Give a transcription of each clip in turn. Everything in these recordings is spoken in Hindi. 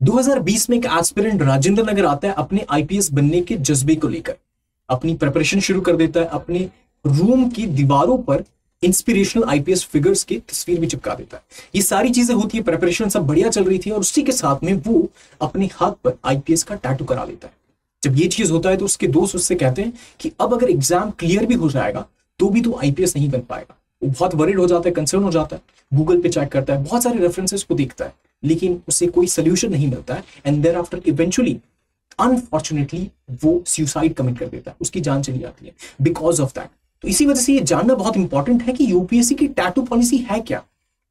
2020 में एक एस्पिरेंट राजेंद्र नगर आता है अपने आईपीएस बनने के जज्बे को लेकर, अपनी प्रिपरेशन शुरू कर देता है, अपने रूम की दीवारों पर इंस्पिरेशनल आईपीएस फिगर्स की तस्वीर भी चिपका देता है। ये सारी चीजें होती है, प्रिपरेशन सब बढ़िया चल रही थी और उसी के साथ में वो अपने हाथ पर आईपीएस का टैटू करा लेता है। जब ये चीज होता है तो उसके दोस्त उससे कहते हैं कि अब अगर एग्जाम क्लियर भी हो जाएगा तो भी तो आईपीएस नहीं बन पाएगा। वो बहुत वरीड हो जाता है, कंसर्न हो जाता है, गूगल पे चेक करता है, बहुत सारे रेफरेंसेस को देखता है, लेकिन उसे कोई सोल्यूशन नहीं मिलता है। And thereafter eventually unfortunately वो सुसाइड कमिट कर देता है, उसकी जान चली जाती है बिकॉज ऑफ दैट। तो इसी वजह से ये जानना बहुत इंपॉर्टेंट है कि यूपीएससी की टैटू पॉलिसी है क्या।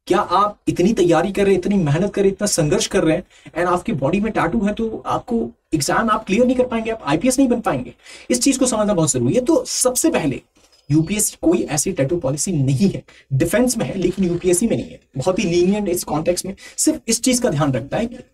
क्या आप इतनी तैयारी कर रहे हैं, इतनी मेहनत कर रहे हैं, इतना संघर्ष कर रहे हैं एंड आपकी बॉडी में टैटू है तो आपको एग्जाम आप क्लियर नहीं कर पाएंगे, आप आईपीएस नहीं बन पाएंगे। इस चीज को समझना बहुत जरूरी है। तो सबसे पहले यूपीएससी कोई ऐसी टैटू पॉलिसी नहीं है, डिफेंस में है लेकिन यूपीएससी में नहीं है, बहुत ही लीनियंट इस कॉन्टेक्स्ट में। सिर्फ इस चीज का ध्यान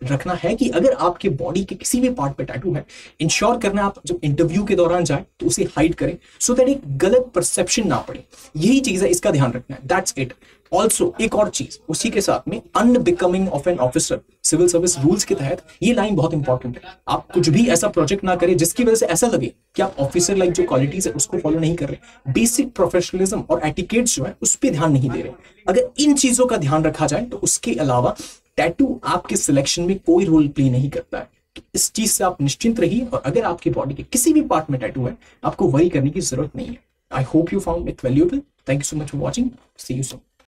रखना है कि अगर आपके बॉडी के किसी भी पार्ट पे टैटू है, इंश्योर करना आप जब इंटरव्यू के दौरान जाए तो उसे हाइड करें सो दैट एक गलत परसेप्शन ना पड़े। यही चीज है, इसका ध्यान रखना है, दैट्स इट। ऑल्सो एक और चीज उसी के साथ में, unbecoming of an officer civil service rules के तहत ये लाइन बहुत इंपॉर्टेंट है। आप कुछ भी ऐसा प्रोजेक्ट ना करें जिसकी वजह से ऐसा लगे कि आप ऑफिसर लाइक जो क्वालिटीज है उसको फॉलो नहीं कर रहे, बेसिक प्रोफेशनलिज्म और एटिकेट्स जो है उस पर ध्यान नहीं दे रहे। अगर इन चीजों का ध्यान रखा जाए तो उसके अलावा टैटू आपके सिलेक्शन में कोई रोल प्ले नहीं करता है। इस चीज से आप निश्चिंत रहिए और अगर आपकी बॉडी के किसी भी पार्ट में टैटू है आपको वरी करने की जरूरत नहीं है। I hope you found it valuable. Thank you so much for watching. See you soon.